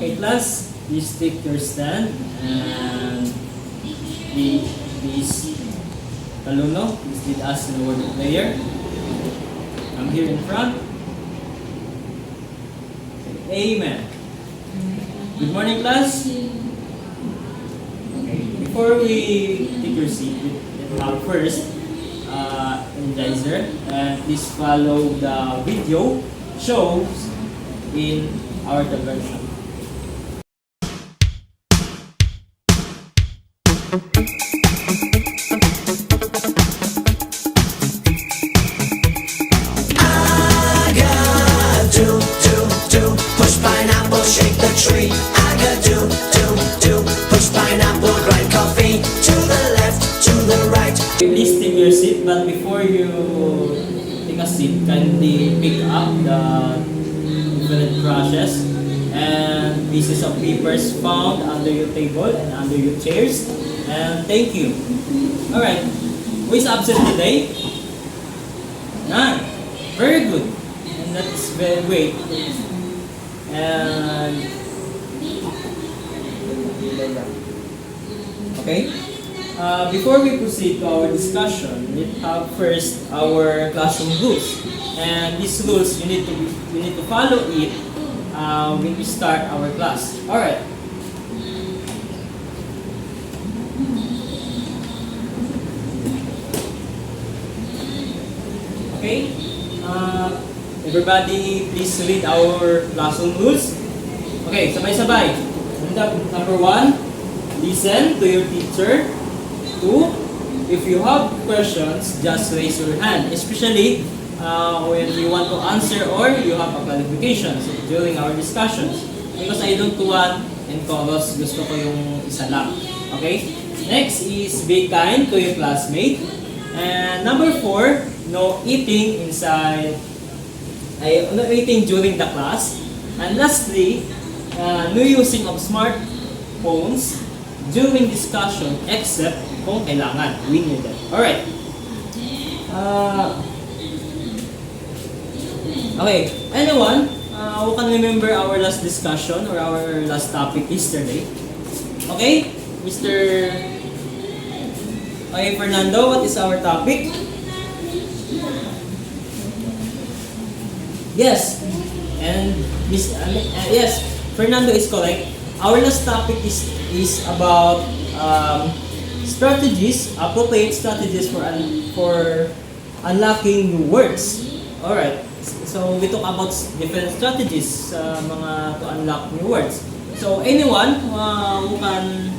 Okay, class, please take your stand and please, Taluno, please lead us in the word of prayer. I'm here in front. Amen. Good morning, class. Okay, before we take your seat, let's have first energizer, and please follow the video shows in our diversion. Push pineapple, shake the tree. I got do. Push pineapple, grind coffee. To the left, to the right. Please take your seat, but before you take a seat, kindly pick up the different brushes and pieces of papers found under your table and under your chairs. And thank you. Alright, who is absent today? None. Very good. And that is very great. And okay. Before we proceed to our discussion, let's have first our classroom rules. And these rules you need to follow it when we start our class. All right. Okay. Everybody, please read our classroom rules. Okay, sabay-sabay. Number 1, listen to your teacher. 2, if you have questions, just raise your hand. Especially when you want to answer or you have a clarification during our discussions. Because I don't want and chorus, gusto ko yung isa lang. Okay? Next is be kind to your classmate. And number 4, no eating no eating during the class. And lastly, no using of smartphones during discussion except kung kailangan. We need that. Alright. Okay. Anyone who can remember our last discussion or our last topic yesterday? Okay? Okay, Fernando, what is our topic? Yes. And yes, Fernando is correct. Our last topic is about appropriate strategies for unlocking new words. All right. So we talk about different strategies to unlock new words. So anyone who can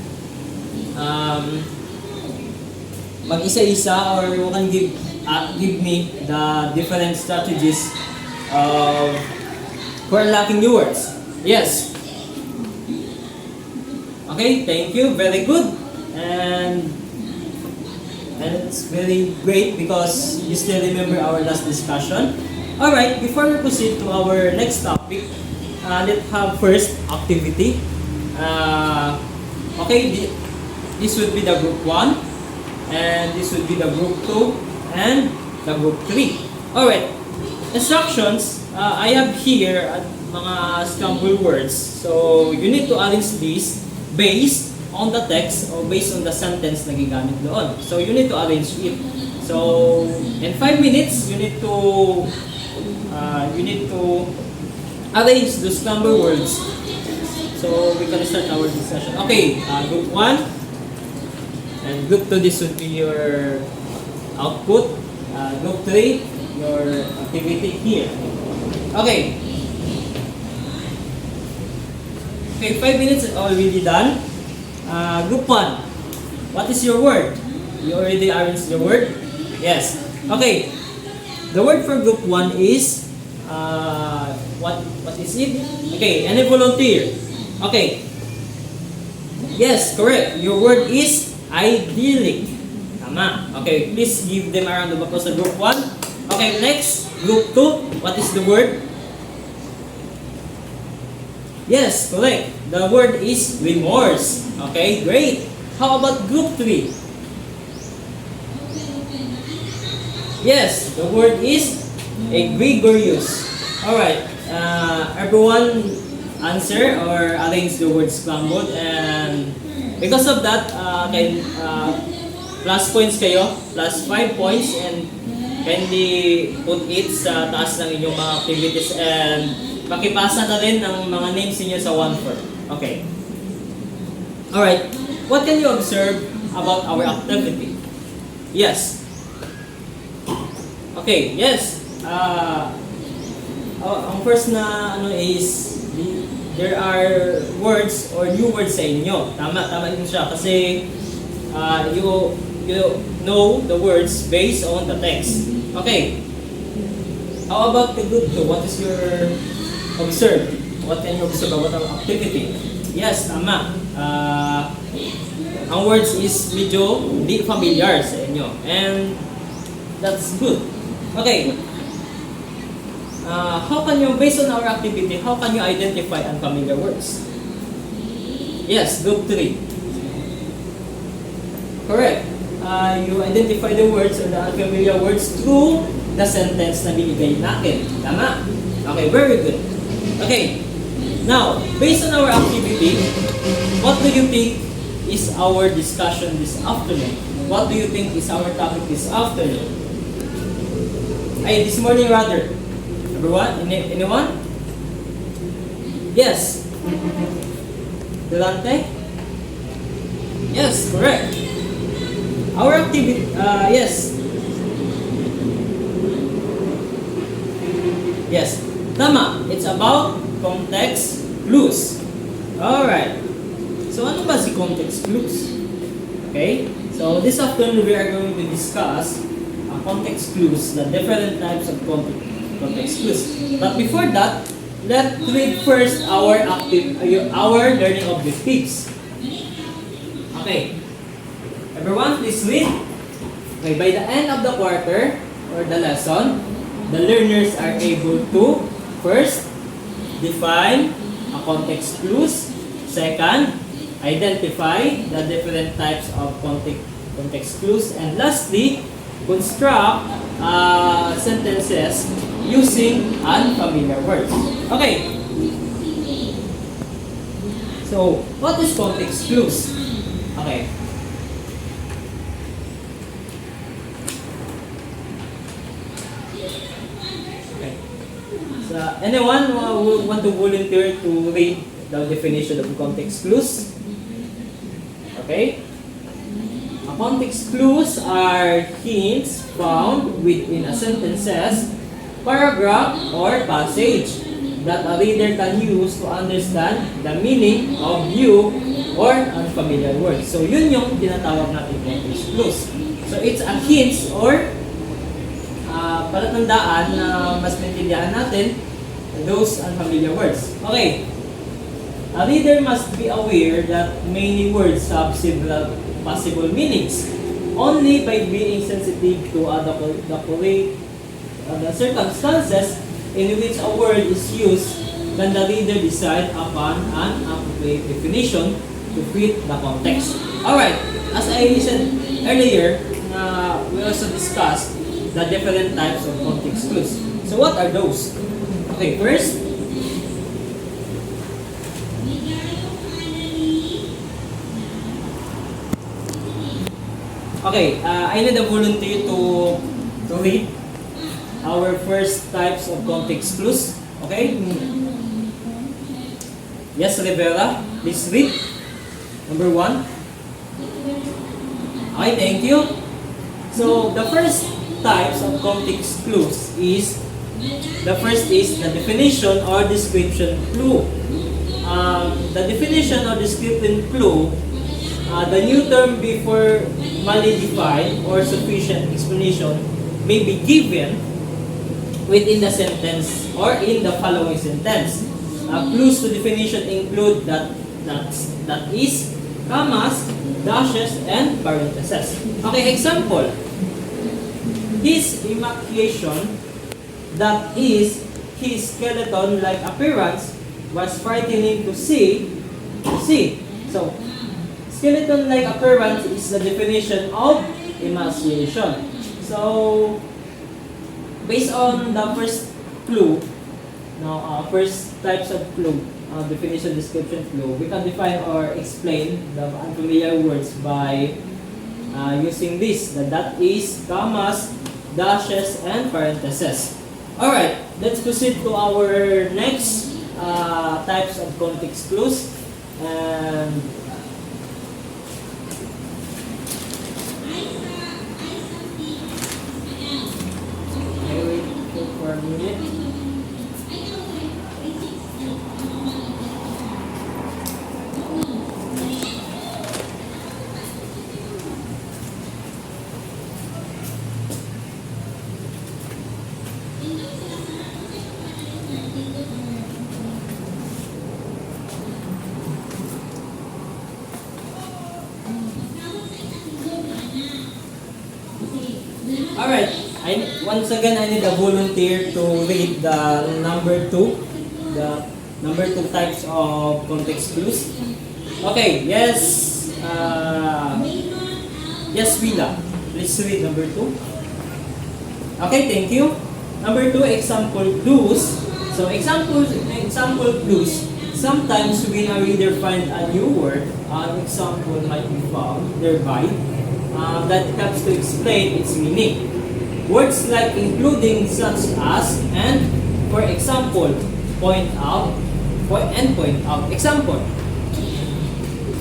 mag-isa-isa or who can give me the different strategies for unlocking new words. Yes. Okay, thank you. Very good. And it's very great because you still remember our last discussion. Alright, before we proceed to our next topic, let's have first activity. Okay, this would be the group 1, and this would be the group 2, and the group 3. Alright, instructions, I have here mga scramble words. So, you need to arrange these based on the text or based on the sentence na gigamit doon. So, you need to arrange it. So, in 5 minutes, you need to arrange those scramble words. So, we can start our discussion. Okay, group 1 and group 2, this would be your output. Group 3, your activity here. Okay. Okay, 5 minutes is already done. Group 1, what is your word? You already arranged your word? Yes. Okay. The word for group 1 is what is it? Okay, any volunteer? Okay. Yes, correct. Your word is idyllic. Tama. Okay, please give them a round of applause sa group 1. Okay, next, group 2. What is the word? Yes, correct. The word is remorse. Okay, great. How about group 3? Yes, the word is egregious. Alright, everyone answer or arrange the words scrambled, and because of that, plus points kayo, plus 5 points, and kindly put it sa taas ng inyong mga activities, and pakipasa na rin ang mga names niyo sa 1-4. Okay. Alright. What can you observe about our activity? Yes. Okay, yes. Ang first na ano is there are words or new words sa inyo. Tama din siya kasi you know the words based on the text. Okay. How about the group 2? What is your observe? What can you observe about our activity? Yes, tama. Ang words is medyo di familiar sa inyo, and that's good. Okay. How can you, based on our activity, how can you identify unfamiliar words? Yes, group 3. Correct. You identify the words or the unfamiliar words through the sentence na binigay natin. Tama? Okay, very good. Okay. Now, based on our activity, what do you think is our discussion this afternoon? What do you think is our topic this afternoon? This morning rather. Everyone? Anyone? Yes. Delante? Yes, correct. Our activity, yes. Yes. Tama. It's about context clues. Alright. So, ano ba si context clues? Okay? So, this afternoon we are going to discuss context clues, the different types of context clues. But before that, let's read first our learning objectives. Okay. Everyone, please read. Okay, by the end of the quarter or the lesson, the learners are able to first define a context clues. Second, identify the different types of context clues. And lastly, construct sentences using unfamiliar words. Okay. So, what is context clues? Okay. Okay. So, anyone who want to volunteer to read the definition of context clues? Okay. Context clues are hints found within a sentences, paragraph, or passage that a reader can use to understand the meaning of new or unfamiliar words. So, yun yung tinatawag natin context clues. So, it's a hints or palatandaan na mas maintindihan natin those unfamiliar words. Okay. A reader must be aware that many words have several possible meanings. Only by being sensitive to the circumstances in which a word is used can the reader decide upon an appropriate definition to fit the context. Alright, as I said earlier, we also discussed the different types of context clues. So what are those? Okay, first, okay, I need a volunteer to read our first types of context clues. Okay? Yes, Rivera, please read. Number 1. Okay, thank you. So, the first types of context clues is, the first is the definition or description clue. The definition or description clue, the new term before formally defined or sufficient explanation may be given within the sentence or in the following sentence. Clues to definition include that is, commas, dashes, and parentheses. Okay, example. His emaciation, that is, his skeleton-like appearance, was frightening to see. So, skeleton-like appearance is the definition of emaciation. So, based on the first clue, first types of clue, definition description flow, we can define or explain the unfamiliar words by using this. That is commas, dashes, and parentheses. Alright, let's proceed to our next types of context clues. And okay, wait for a minute. Alright, once again I need a volunteer to read the number 2, the number 2 types of context clues. Okay, yes, yes, Willa, please read number 2. Okay, thank you. Number 2, example clues. So example clues. Sometimes when a reader finds a new word, an example might be found thereby that helps to explain its meaning. Words like including, such as, and, for example, point out, point out. Example,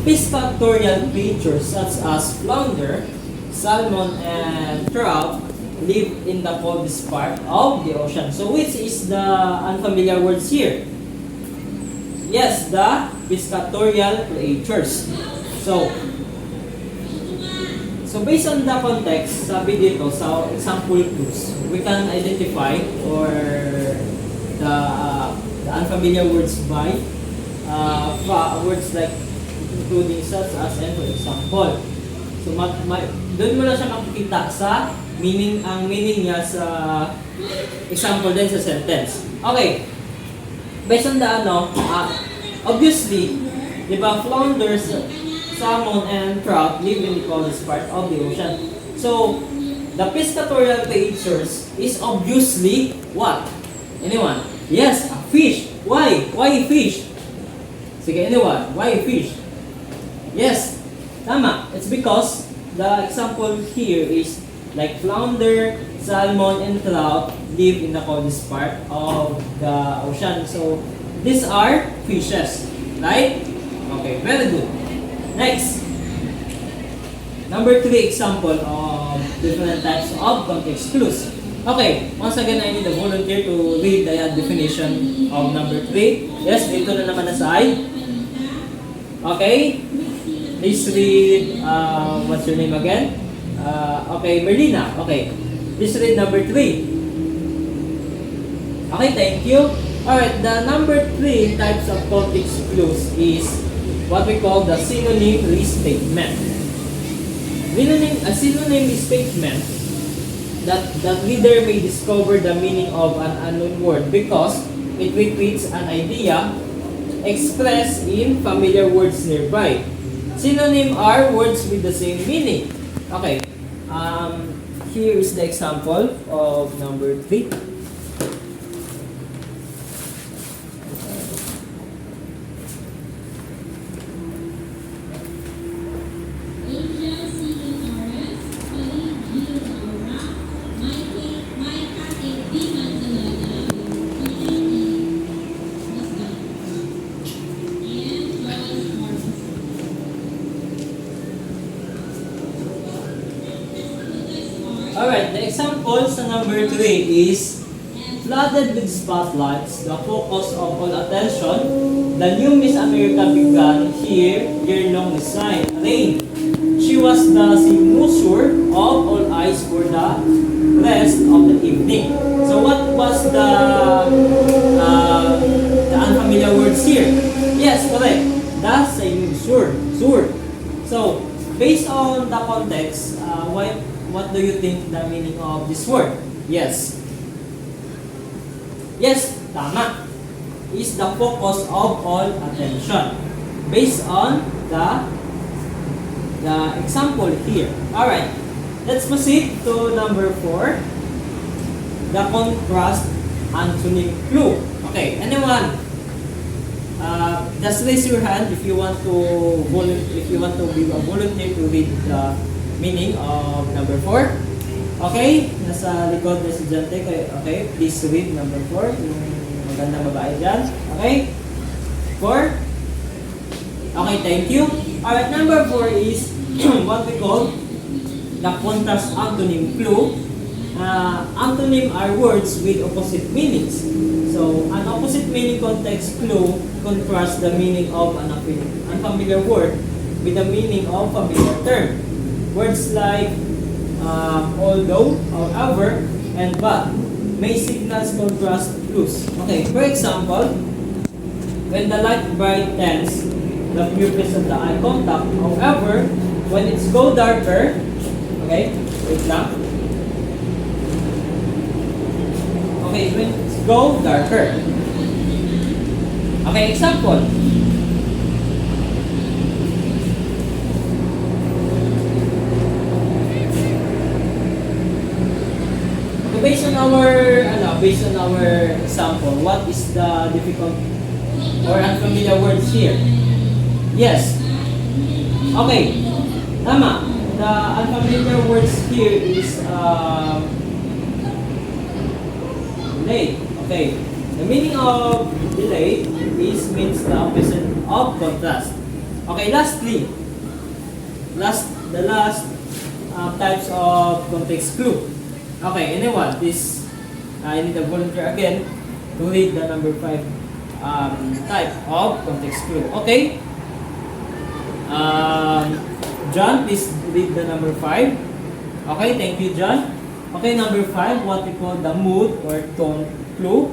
piscatorial creatures such as flounder, salmon, and trout live in the coldest part of the ocean. So which is the unfamiliar words here? Yes, the piscatorial creatures. So based on the context, sabi dito sa example clues, we can identify or the unfamiliar words by words like including, such as, and, for example. So doon mo na siya makikita sa meaning, ang meaning niya sa example din sa sentence. Okay. Based on the obviously, di ba, flounders, salmon, and trout live in the coldest part of the ocean. So, the piscatorial creatures is obviously what? Anyone? Yes, a fish. Why? Why fish? Sige, anyone? Why fish? Yes, tama. It's because the example here is like flounder, salmon, and trout live in the coldest part of the ocean. So, these are fishes, right? Okay, very good. Next, number 3 example of different types of context clues. Okay, once again, I need a volunteer to read the definition of number 3. Yes, dito na naman na side. Okay, please read, what's your name again? Okay, Merlina. Okay, please read number 3. Okay, thank you. Alright, the number 3 types of context clues is what we call the synonym restatement. A synonym statement that the reader may discover the meaning of an unknown word because it repeats an idea expressed in familiar words nearby. Synonym are words with the same meaning. Okay, here is the example of number 3. Alright, the example sa number 3 is flooded with spotlights, the focus of all attention, the new Miss America began here, year-long reign. She was the cynosure of all eyes for the rest of the evening. So what was the unfamiliar words here? Yes, correct. The cynosure. So, based on the context, what do you think the meaning of this word? Yes. Yes, tama. Is the focus of all attention. Based on the example here. Alright, let's proceed to number 4. The contrast antonym clue. Okay, anyone just raise your hand if you want to be a volunteer to read the meaning of number 4. Okay, nasa likod ng estudyante. Okay, please read number 4. Yung magandang babae dyan. Okay? 4. Okay, thank you. Alright, number 4 is what we call the contrast antonym clue. Antonym are words with opposite meanings. So, an opposite meaning context clue contrasts the meaning of an unfamiliar word with the meaning of familiar term. Words like although, however, and but may signals contrast clues. Okay, for example, when the light brightens the pupils of the eye contact. However, when it's go darker, okay, wait lang. Okay, when it's go darker. Okay, example. Based on our example, what is the difficult or unfamiliar words here? Yes. Okay. Tama. The unfamiliar words here is delay. Okay. The meaning of delay means the opposite of contrast. Okay. Lastly, the last types of context clue. Okay, anyone, please, I need a volunteer again to read the number 5 type of context clue. Okay? John, please read the number 5. Okay, thank you, John. Okay, number 5, what we call the mood or tone clue.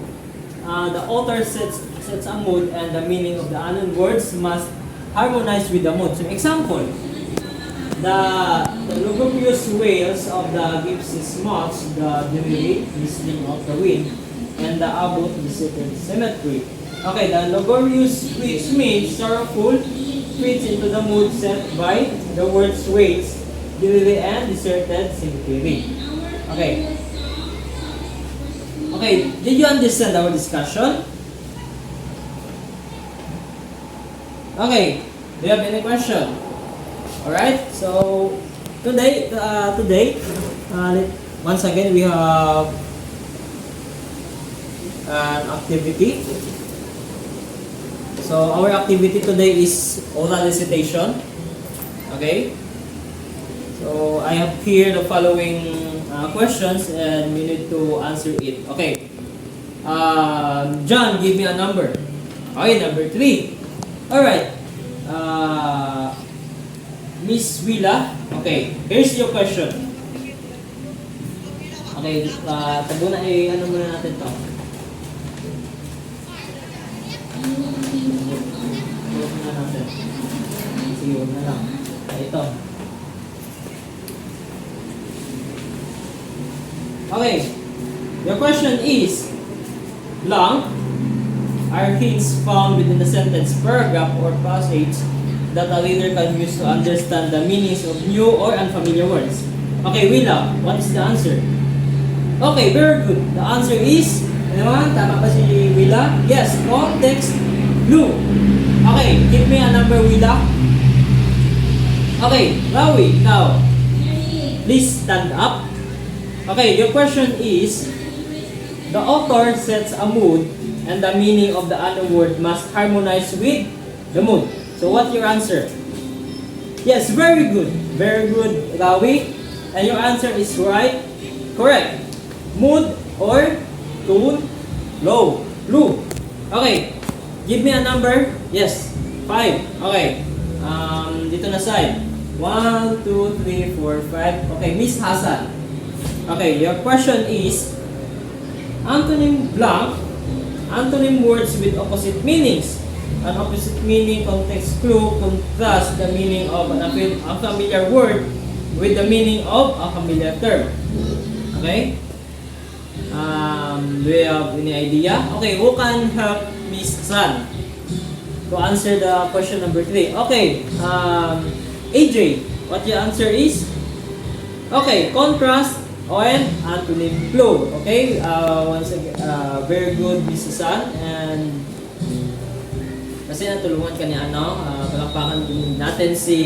The author sets a mood and the meaning of the unknown words must harmonize with the mood. So, example, the lugubrious wails of the gypsy's moths, the dreary whistling of the wind, and the about visited cemetery. Okay, the lugubrious which means sorrowful fits into the mood set by the words waits, dreary, and deserted cemetery. Okay. Okay, did you understand our discussion? Okay, do you have any question? Alright, so today, once again we have an activity. So our activity today is oral recitation. Okay. So I have here the following questions and you need to answer it. Okay. John, give me a number. Okay, number 3. Alright. Miss Willa, okay, here's your question. Okay, tago na ano muna natin to. Huwag na natin. Sige, huwag na lang. Ito. Okay, your question is, blank are hints found within the sentence, paragraph, or passage that a reader can use to understand the meanings of new or unfamiliar words. Okay, Willa, what is the answer? Okay, very good. The answer is, ano, tama ba si Willa? Yes, context clue. Okay, give me a number, Willa. Okay, Rawi, now, please stand up. Okay, your question is, the author sets a mood and the meaning of the other word must harmonize with the mood. So what's your answer? Yes, very good. Very good, Rawi. And your answer is right. Correct. Mood or tone, low, blue. Okay. Give me a number. Yes, 5. Okay. Dito na side. 1, 2, 3, 4, 5. Okay, Miss Hasan. Okay, your question is, antonym blank, antonym words with opposite meanings. An opposite meaning context clue contrasts the meaning of an unfamiliar word with the meaning of a familiar term. Okay? Do you have any idea? Okay, who can help Miss San to answer the question number 3? Okay, AJ, what your answer is? Okay, contrast and antonym clue. Okay, once again, very good, Miss San, and Kasi natulungan ka ni palakpakan din natin si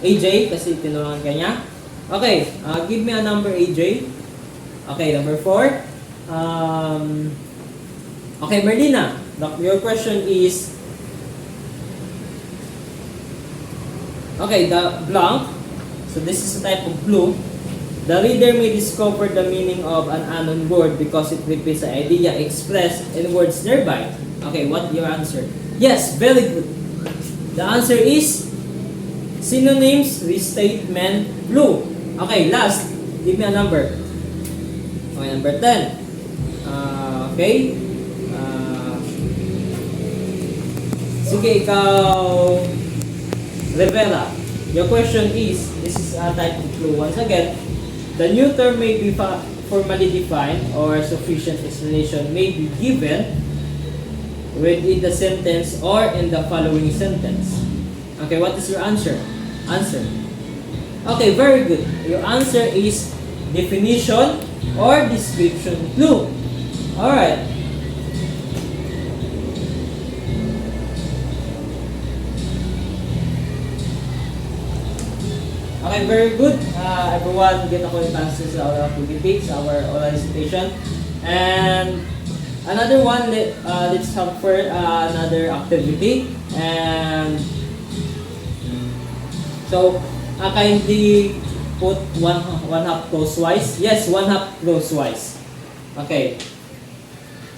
AJ kasi tinulungan ka niya. Okay, give me a number, AJ. Okay, number 4. Okay, Merlina, your question is, okay, the blank, so this is a type of clue. The reader may discover the meaning of an unknown word because it repeats the idea expressed in words nearby. Okay, what your answer? Yes, very good. The answer is synonyms, restatement, clue. Okay, last, give me a number. Okay, number 10. Okay. Sige, ikaw, Rivera. Your question is, this is a type of clue. Once again, the new term may be formally defined or sufficient explanation may be given within the sentence or in the following sentence. Okay, what is your answer? Answer. Okay, very good. Your answer is definition or description clue. Alright. Okay, very good. Everyone get acquaintances sa our activities, our oral recitation. And another one, let's have for another activity. And so, kindly put one half closewise. Yes, one half closewise. Okay.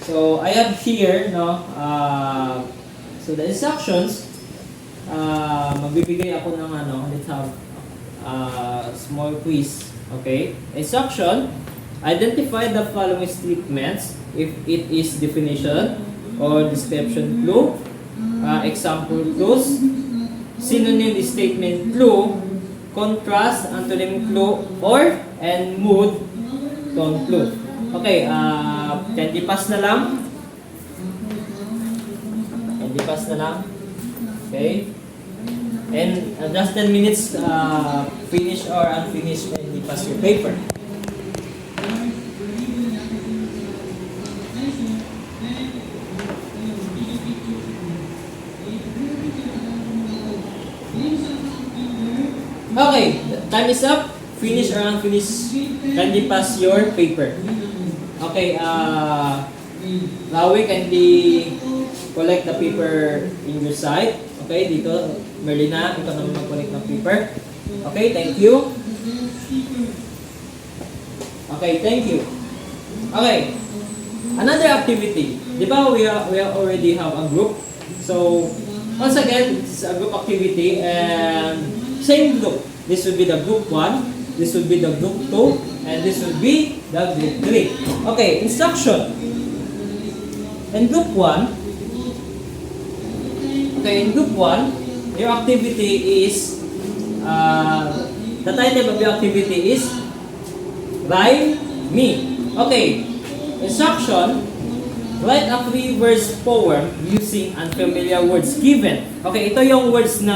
So I have here, so the instructions, magbibigay ako ng let's have small quiz. Okay. Instruction, identify the following statements if it is definition or description clue, example clues, synonym statement clue, contrast, antonym clue, or, and mood, tone clue. Okay, candy pass na lang. Candy pass na lang. Okay. And just 10 minutes, finish or unfinished, candy pass your paper. Okay, time is up. Finish or unfinished, kindly pass your paper. Okay, Rawi, kindly collect the paper in your side. Okay, dito, Merlina, ikaw naman mag-collect ng paper. Okay, thank you. Okay, thank you. Okay, another activity. Di ba we already have a group? So, once again, this is a group activity and same group. This will be the group 1, this will be the group 2, and this will be the group 3. Okay, instruction. In group 1, in group 1, your activity is, the title of your activity is Rhyme Me. Okay, instruction, write a 3-verse poem using unfamiliar words given. Okay, ito yung words na,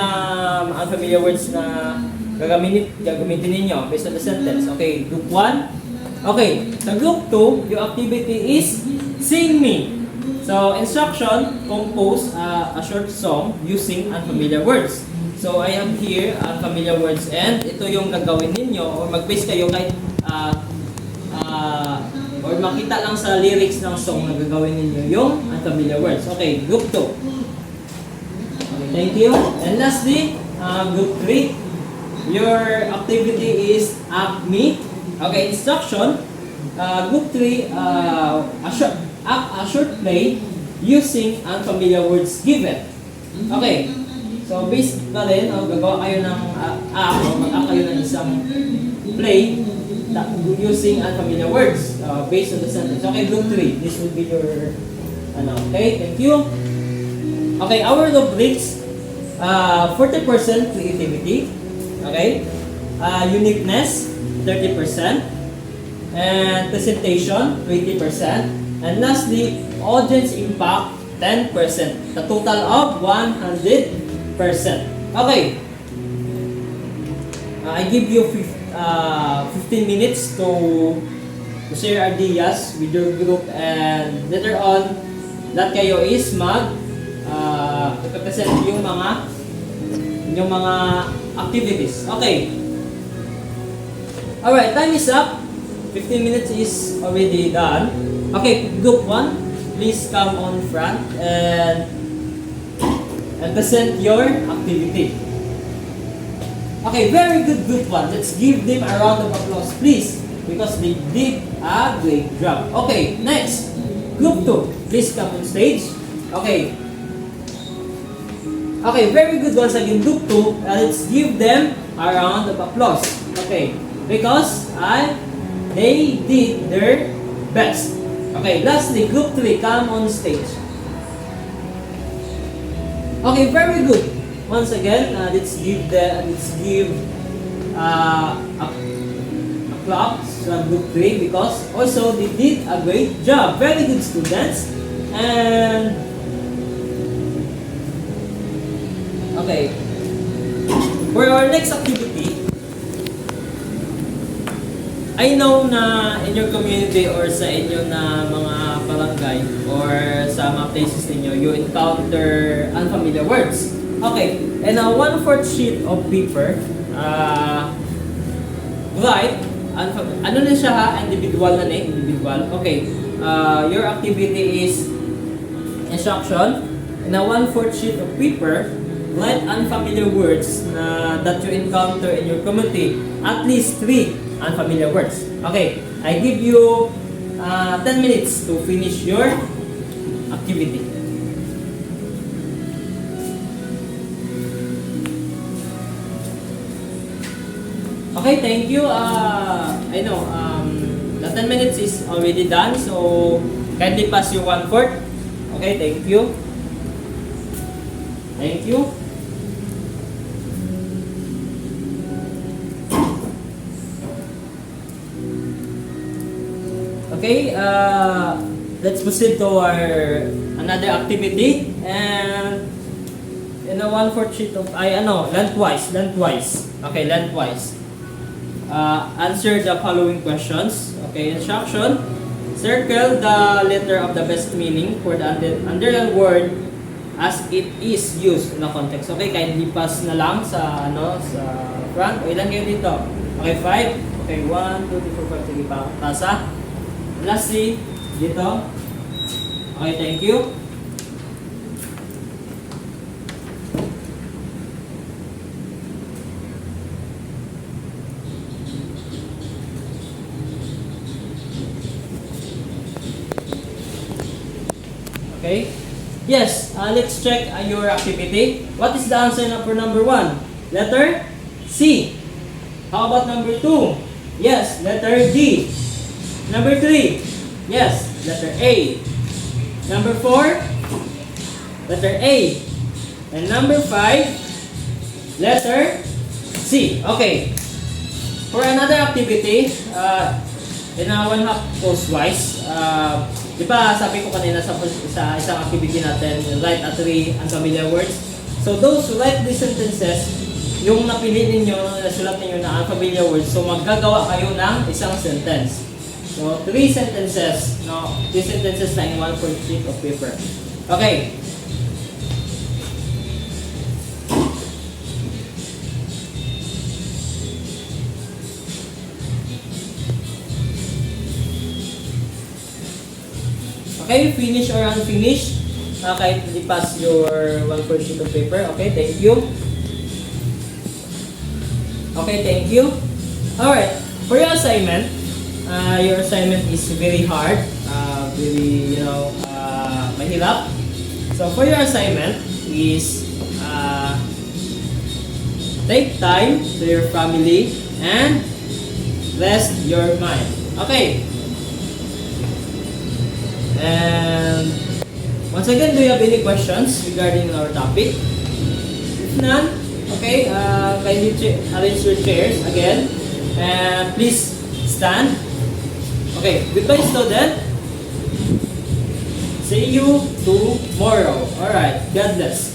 unfamiliar words na gagamitin ninyo based on the sentence. Okay, group 1. Okay, sa group 2, your activity is Sing Me. So, instruction, compose a short song using unfamiliar words. So, I have here unfamiliar words and ito yung gagawin ninyo or mag-base kayo kahit or makita lang sa lyrics ng song na gagawin ninyo yung unfamiliar words. Okay, group 2. Okay, thank you. And lastly, group 3, your activity is Act Me. Okay, instruction, group 3, act a short play using unfamiliar words given. Okay, so based na rin, gagawa kayo ng act o mag-act kayo ng isang play using unfamiliar words based on the sentence. Okay, group 3, this will be your okay, thank you. Okay, our rubrics, 40% creativity, okay, uniqueness, 30%, and presentation, 20%, and lastly, audience impact, 10%. The total of 100%. Okay. I give you 15 minutes to share ideas with your group and later on, lahat kayo is ipapresent yung mga activities. Okay. Alright, time is up. 15 minutes is already done. Okay, group 1, please come on front and present your activity. Okay, very good group 1. Let's give them a round of applause, please, because they did a great job. Okay, next, group 2, please come on stage. Okay. Okay, very good once again, group 2. Let's give them a round of applause. Okay, because they did their best. Okay, lastly, group 3, come on stage. Okay, very good. Once again, let's give a clap to group 3 because also they did a great job. Very good students. And okay, for our next activity, I know na in your community or sa inyo na mga barangay or sa mga places ninyo, you encounter unfamiliar words. Okay, and 1/4 sheet of paper, write, ano na siya ha, individual na individual. Okay, your activity is instruction, and 1/4 sheet of paper, write unfamiliar words that you encounter in your community, at least 3 unfamiliar words. Okay, I give you 10 minutes to finish your activity. Okay, thank you. I know the 10 minutes is already done, so kindly pass your 1/4. Okay, thank you. Thank you. Okay, let's proceed to our another activity, and in a 1/4 sheet of lengthwise. Okay, lengthwise. Answer the following questions. Okay, instruction. Circle the letter of the best meaning for the underlined word as it is used in a context. Okay, kindly pass na lang sa sa front. O ilan kayo dito? Okay, 5. Okay, 1, 2, 3, 4, 5. Sige pa. Pasa. Lastly, dito. Okay, thank you. Okay. Yes, let's check your activity. What is the answer for number 1? Letter C. How about number 2? Yes, letter D. Number 3. Yes, letter A. Number 4. Letter A. And number 5. Letter C. Okay. For another activity, in a 1/2 course-wise, di ba sabi ko kanina sa isang activity natin, write 3 unfamiliar words. So those who write these sentences, yung napili ninyo, nasulat ninyo na unfamiliar words, so maggagawa kayo ng isang sentence. So 3 sentences, 3 sentences na in 1/4 sheet of paper. Okay. Okay, finish or unfinished. Kahit hindi pass your 1/4 sheet of paper. Okay, thank you. Okay, thank you. Alright, for your assignment is very hard. Very, mahirap. So for your assignment is take time to your family and rest your mind. Okay. And once again, do you have any questions regarding our topic? If none, okay, kindly arrange your chairs again. And please stand. Okay, goodbye student. See you tomorrow. Alright, God bless.